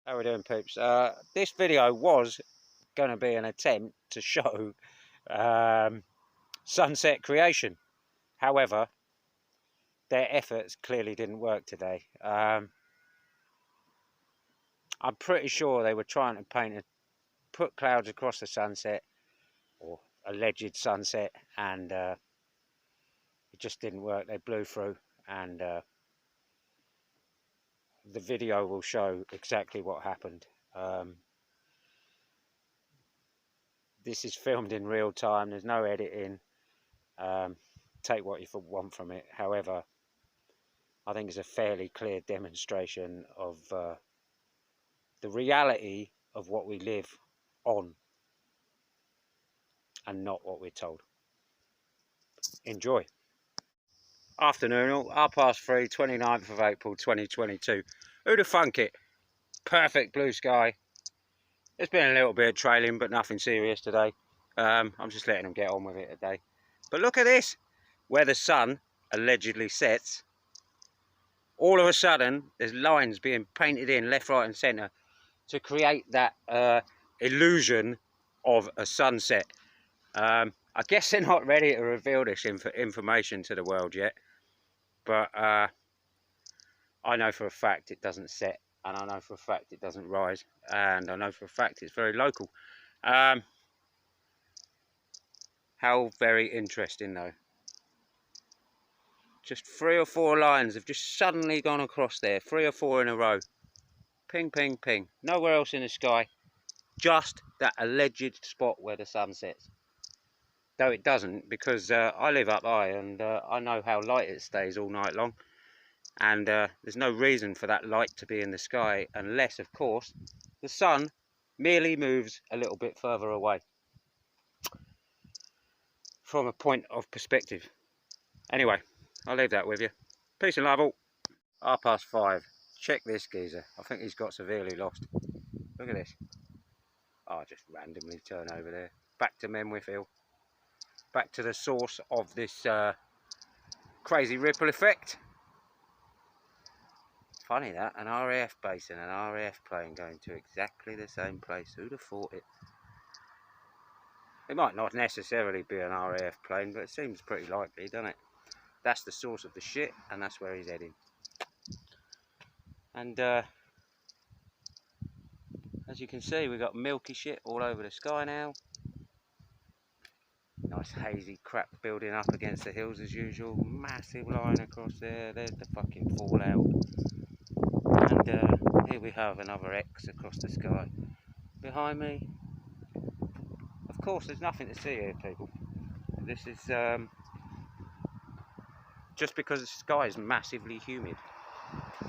How we doing, peeps? This video was going to be an attempt to show sunset creation. However, their efforts clearly didn't work today. I'm pretty sure they were trying to put clouds across the sunset, or alleged sunset, and it just didn't work. They blew through, and the video will show exactly what happened. This is filmed in real time. There's no editing. Take what you want from it. However, I think it's a fairly clear demonstration of the reality of what we live on and not what we're told. Enjoy. Afternoon, all 3:30, 29th of April 2022. Who'd have thunk it? Perfect blue sky. There's been a little bit of trailing, but nothing serious today. I'm just letting them get on with it today. But look at this. Where the sun allegedly sets, all of a sudden there's lines being painted in left, right and centre to create that illusion of a sunset. I guess they're not ready to reveal this information to the world yet, but I know for a fact it doesn't set, and I know for a fact it doesn't rise, and I know for a fact it's very local. How very interesting though. Just 3 or 4 lines have just suddenly gone across there, 3 or 4 in a row. Ping, ping, ping. Nowhere else in the sky. Just that alleged spot where the sun sets. Though it doesn't, because I live up high and I know how light it stays all night long. And there's no reason for that light to be in the sky unless, of course, the sun merely moves a little bit further away from a point of perspective. Anyway, I'll leave that with you. Peace and love all. 5:30. Check this geezer. I think he's got severely lost. Look at this. I'll just randomly turn over there. Back to Menwith Hill. Back to the source of this crazy ripple effect. Funny that, an RAF base and an RAF plane going to exactly the same place. Who'd have thought it? It might not necessarily be an RAF plane, but it seems pretty likely, doesn't it? That's the source of the shit, and that's where he's heading. And as you can see, we've got milky shit all over the sky now. Nice hazy crap building up against the hills as usual. Massive line across there. There's the fucking fallout. And here we have another X across the sky. Behind me, of course, there's nothing to see here, people. This is just because the sky is massively humid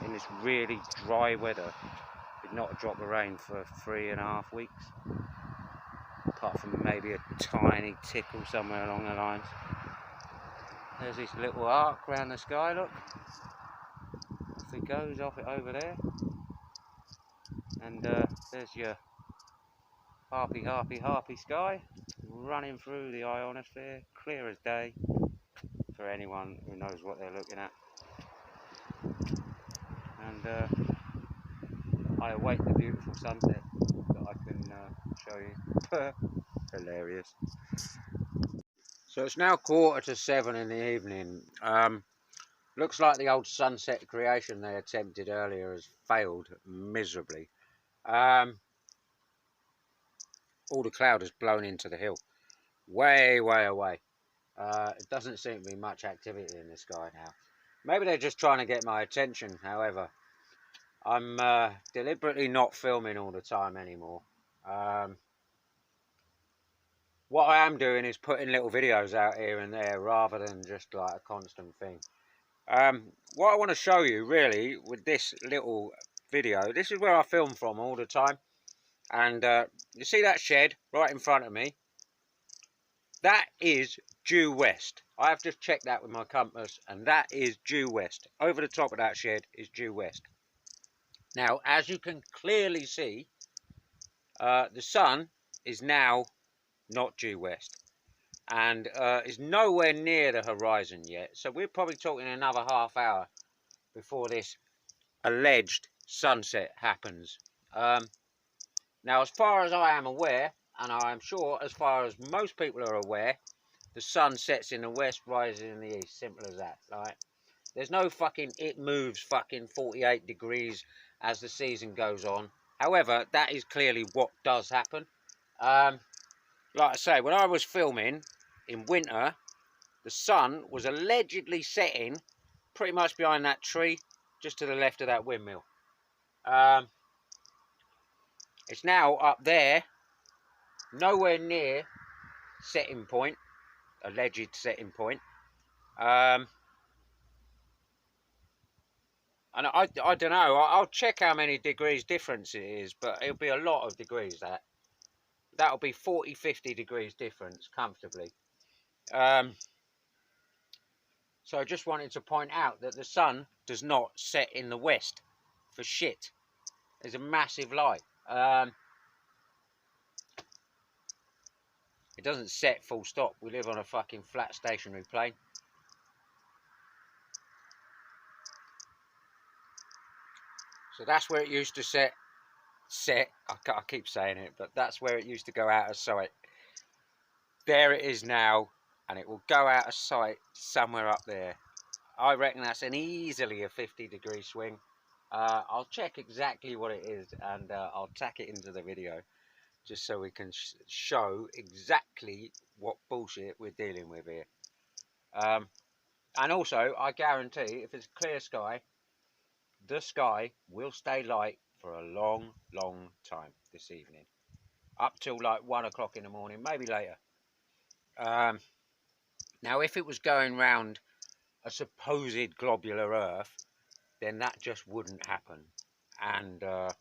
in this really dry weather, with not a drop of rain for 3.5 weeks. Apart from maybe a tiny tickle somewhere along the lines. There's this little arc around the sky, look. Off it goes, off it over there. And there's your harpy sky running through the ionosphere, clear as day for anyone who knows what they're looking at. And I await the beautiful sunset that I can show you. Hilarious. So it's now 6:45 in the evening. Looks like the old sunset creation they attempted earlier has failed miserably. All the cloud has blown into the hill, way away. It doesn't seem to be much activity in the sky now. Maybe they're just trying to get my attention. However, I'm deliberately not filming all the time anymore. What I am doing is putting little videos out here and there rather than just like a constant thing. What I want to show you really with this little video, this is where I film from all the time. And you see that shed right in front of me? That is due west. I have just checked that with my compass, and that is due west. Over the top of that shed is due west. Now, as you can clearly see, the sun is now not due west, and is nowhere near the horizon yet. So we're probably talking another half hour before this alleged sunset happens. Now, as far as I am aware, and I am sure as far as most people are aware, the sun sets in the west, rises in the east. Simple as that, right? There's no fucking, it moves fucking 48 degrees as the season goes on. However, that is clearly what does happen. Like I say, when I was filming in winter, the sun was allegedly setting pretty much behind that tree, just to the left of that windmill. It's now up there, nowhere near setting point, alleged setting point. And I don't know, I'll check how many degrees difference it is, but it'll be a lot of degrees. That'll be 40-50 degrees difference comfortably. So I just wanted to point out that the sun does not set in the west for shit. There's a massive lie. It doesn't set full stop. We live on a fucking flat stationary plane. So that's where it used to set. I keep saying it, but that's where it used to go out of sight. There it is now, and it will go out of sight somewhere up there. I reckon that's an easily a 50-degree swing. I'll check exactly what it is, and I'll tack it into the video, just so we can show exactly what bullshit we're dealing with here. And also, I guarantee, if it's clear sky, the sky will stay light for a long, long time this evening. Up till like 1 o'clock in the morning, maybe later. Now, if it was going round a supposed globular Earth, then that just wouldn't happen. And the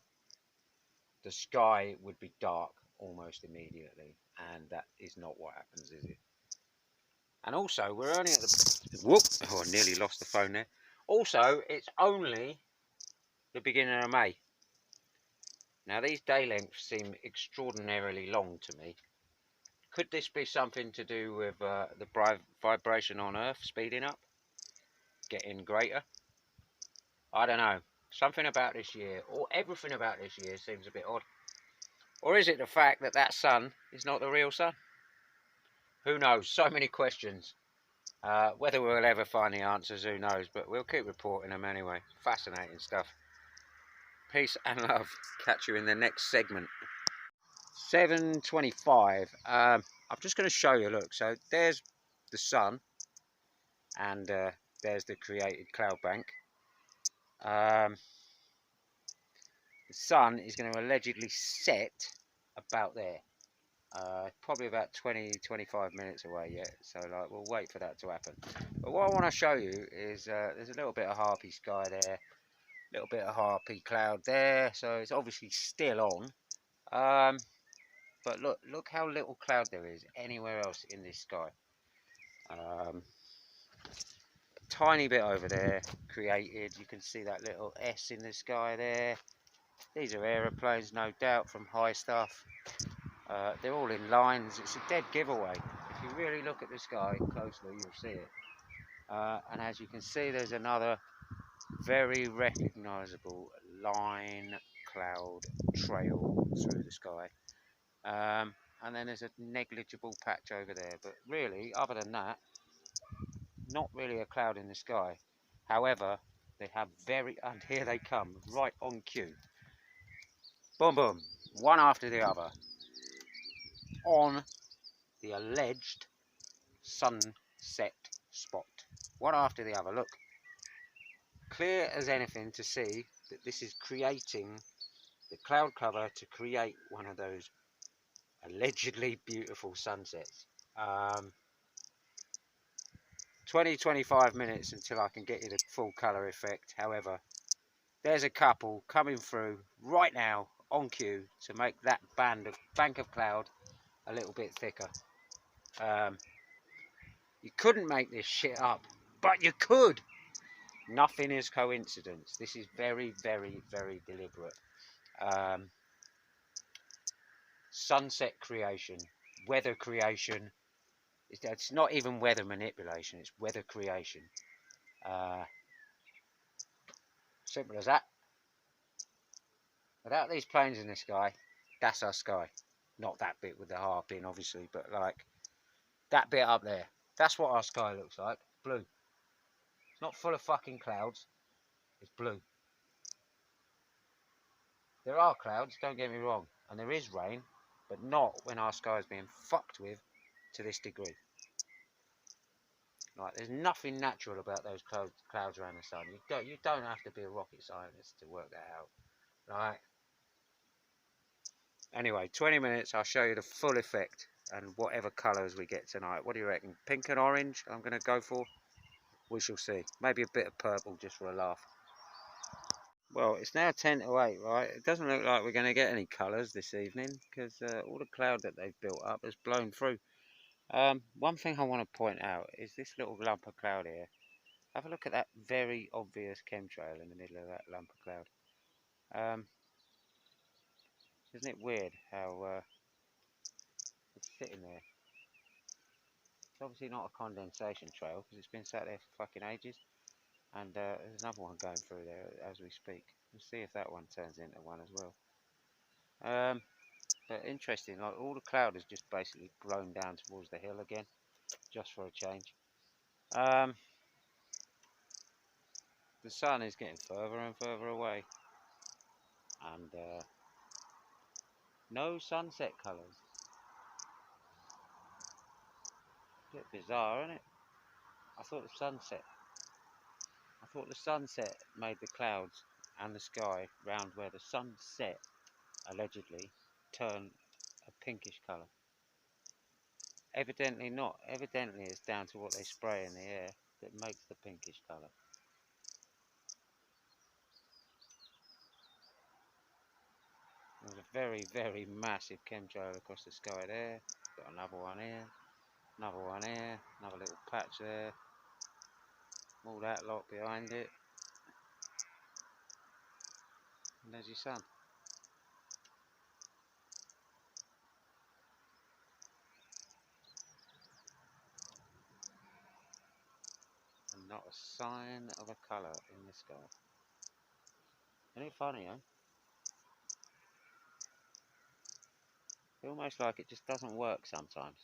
sky would be dark almost immediately. And that is not what happens, is it? And also, we're only at the... Whoop! Oh, I nearly lost the phone there. Also, it's only the beginning of May. Now, these day lengths seem extraordinarily long to me. Could this be something to do with the vibration on Earth speeding up? Getting greater? I don't know. Something about this year, or everything about this year, seems a bit odd. Or is it the fact that that sun is not the real sun? Who knows? So many questions. Whether we'll ever find the answers, who knows? But we'll keep reporting them anyway. Fascinating stuff. Peace and love. Catch you in the next segment. 7:25. I'm just going to show you. Look, so there's the sun, and there's the created cloud bank. The sun is going to allegedly set about there. Probably about 20-25 minutes away yet, so like we'll wait for that to happen. But what I want to show you is there's a little bit of harpy sky there, a little bit of harpy cloud there, so it's obviously still on. But look how little cloud there is anywhere else in this sky. Tiny bit over there created. You can see that little S in the sky there. These are aeroplanes, no doubt, from high stuff. They're all in lines. It's a dead giveaway. If you really look at the sky closely, you'll see it. And as you can see, there's another very recognisable line cloud trail through the sky. And then there's a negligible patch over there. But really, other than that, not really a cloud in the sky. However, they have and here they come, right on cue. Boom, boom, one after the other, on the alleged sunset spot. One after the other. Look, clear as anything to see that this is creating the cloud cover to create one of those allegedly beautiful sunsets. 20-25 minutes until I can get you the full colour effect. However, there's a couple coming through right now on cue to make that bank of cloud a little bit thicker. You couldn't make this shit up, but you could. Nothing is coincidence. This is very, very, very deliberate. Sunset creation, weather creation. It's not even weather manipulation, it's weather creation. Simple as that. Without these planes in the sky, that's our sky. Not that bit with the harp in, obviously, but like that bit up there. That's what our sky looks like. Blue. It's not full of fucking clouds. It's blue. There are clouds, don't get me wrong, and there is rain, but not when our sky is being fucked with to this degree. Like, there's nothing natural about those clouds around the sun. You don't have to be a rocket scientist to work that out. Right. Anyway, 20 minutes, I'll show you the full effect and whatever colours we get tonight. What do you reckon? Pink and orange I'm going to go for? We shall see. Maybe a bit of purple just for a laugh. Well, it's now 10 to 8, right? It doesn't look like we're going to get any colours this evening because all the cloud that they've built up has blown through. One thing I want to point out is this little lump of cloud here. Have a look at that very obvious chemtrail in the middle of that lump of cloud. Isn't it weird how it's sitting there? It's obviously not a condensation trail because it's been sat there for fucking ages. And there's another one going through there as we speak. We'll see if that one turns into one as well. But interesting, like all the cloud has just basically blown down towards the hill again, just for a change. The sun is getting further and further away, and no sunset colours. A bit bizarre, isn't it? I thought the sunset made the clouds and the sky round where the sun set allegedly turn a pinkish colour. Evidently not. Evidently it's down to what they spray in the air that makes the pinkish colour. There's a very, very massive chemtrail across the sky there. Got another one here, another one here, another little patch there. All that lot behind it. And there's your sun. And not a sign of a colour in the sky. Isn't it funny, huh? It's almost like it just doesn't work sometimes.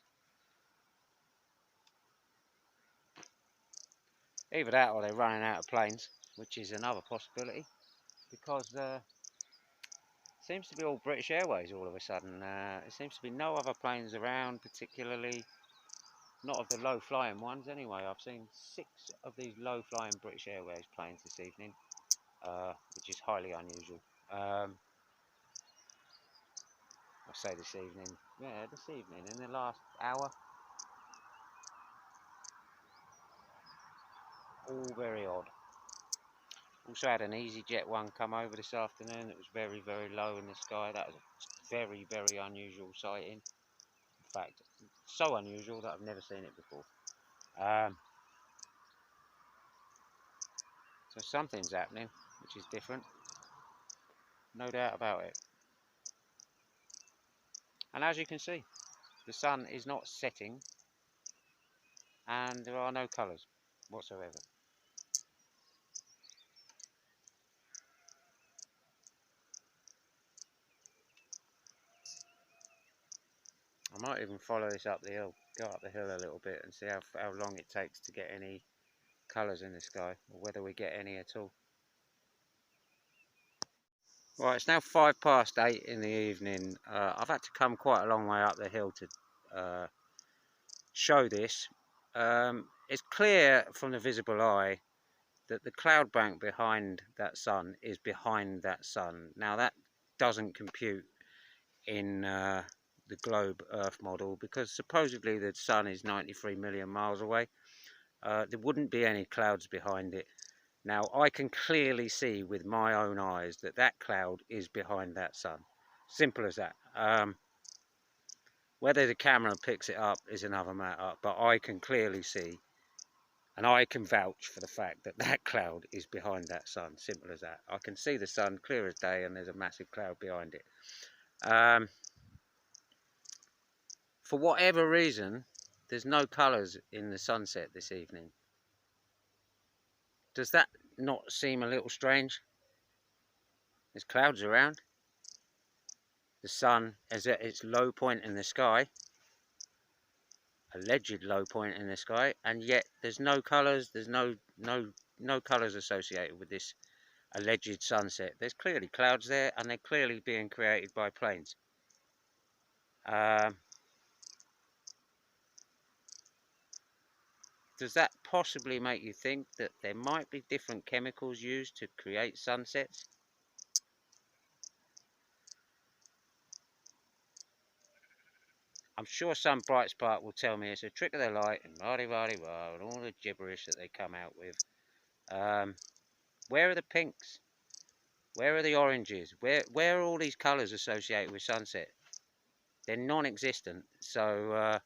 Either that or they're running out of planes, which is another possibility, because it seems to be all British Airways all of a sudden. There seems to be no other planes around, particularly not of the low-flying ones anyway. I've seen 6 of these low-flying British Airways planes this evening, which is highly unusual. I say this evening, yeah, this evening, in the last hour. All very odd. Also had an EasyJet one come over this afternoon. It was very, very low in the sky. That was a very, very unusual sighting. In fact, so unusual that I've never seen it before. So something's happening, which is different. No doubt about it. And as you can see, the sun is not setting and there are no colours whatsoever. I might even follow this up the hill, go up the hill a little bit and see how long it takes to get any colours in the sky, or whether we get any at all. Right, it's now 8:05 in the evening. I've had to come quite a long way up the hill to show this. It's clear from the visible eye that the cloud bank behind that sun is behind that sun. Now that doesn't compute in the globe Earth model, because supposedly the sun is 93 million miles away. There wouldn't be any clouds behind it. Now I can clearly see with my own eyes that that cloud is behind that sun. Simple as that. Whether the camera picks it up is another matter, but I can clearly see, and I can vouch for the fact that that cloud is behind that sun. Simple as that. I can see the sun clear as day and there's a massive cloud behind it. For whatever reason, there's no colours in the sunset this evening. Does that not seem a little strange? There's clouds around. The sun is at its low point in the sky, alleged low point in the sky, and yet there's no colours, there's no colours associated with this alleged sunset. There's clearly clouds there, and they're clearly being created by planes. Does that possibly make you think that there might be different chemicals used to create sunsets? I'm sure some bright spark will tell me it's a trick of the light and rah-de-rah-de-rah and all the gibberish that they come out with. Where are the pinks? Where are the oranges? Where are all these colours associated with sunset? They're non-existent, so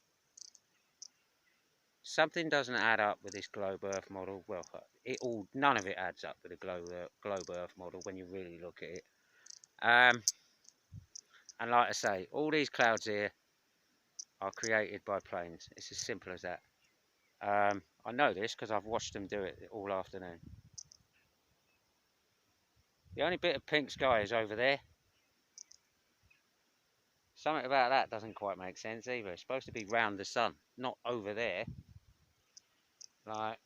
something doesn't add up with this globe Earth model. Well, none of it adds up with the globe Earth model when you really look at it. And like I say, all these clouds here are created by planes. It's as simple as that. I know this because I've watched them do it all afternoon. The only bit of pink sky is over there. Something about that doesn't quite make sense either. It's supposed to be round the sun, not over there. Like,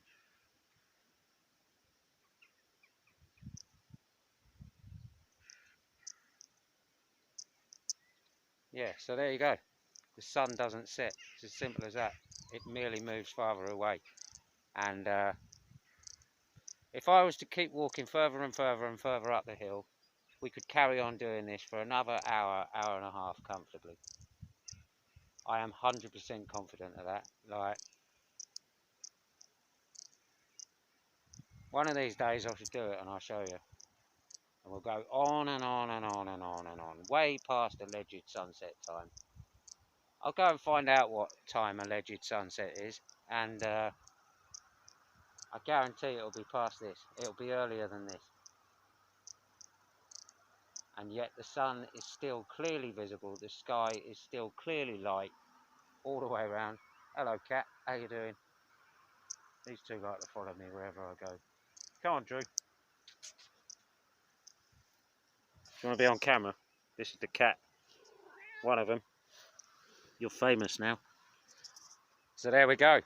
yeah, so there you go. The sun doesn't set. It's as simple as that. It merely moves farther away. And if I was to keep walking further and further and further up the hill, we could carry on doing this for another hour, hour and a half comfortably. I am 100% confident of that. Like, one of these days I should do it and I'll show you. And we'll go on and on and on and on and on, way past alleged sunset time. I'll go and find out what time alleged sunset is, and I guarantee it'll be past this. It'll be earlier than this. And yet the sun is still clearly visible. The sky is still clearly light all the way around. Hello, cat. How you doing? These two like to follow me wherever I go. Come on, Drew. Do you want to be on camera? This is the cat. One of them. You're famous now. So there we go.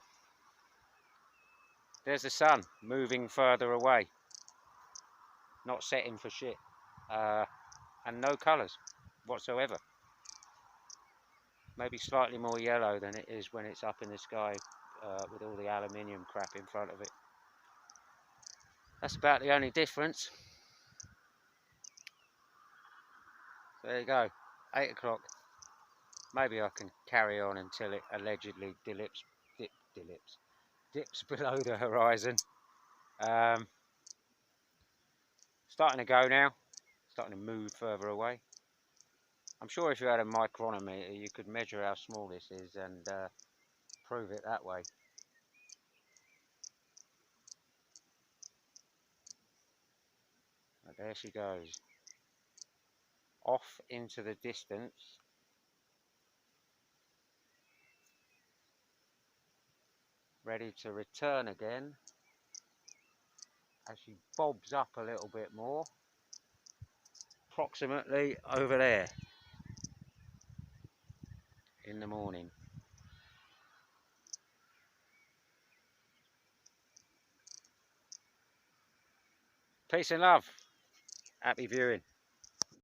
There's the sun moving further away. Not setting for shit. And no colours whatsoever. Maybe slightly more yellow than it is when it's up in the sky with all the aluminium crap in front of it. That's about the only difference. So there you go, 8 o'clock. Maybe I can carry on until it allegedly dips below the horizon. Starting to go now, starting to move further away. I'm sure if you had a micrometer you could measure how small this is and prove it that way. But there she goes, off into the distance. Ready to return again as she bobs up a little bit more, approximately over there in the morning. Peace and love. Happy viewing.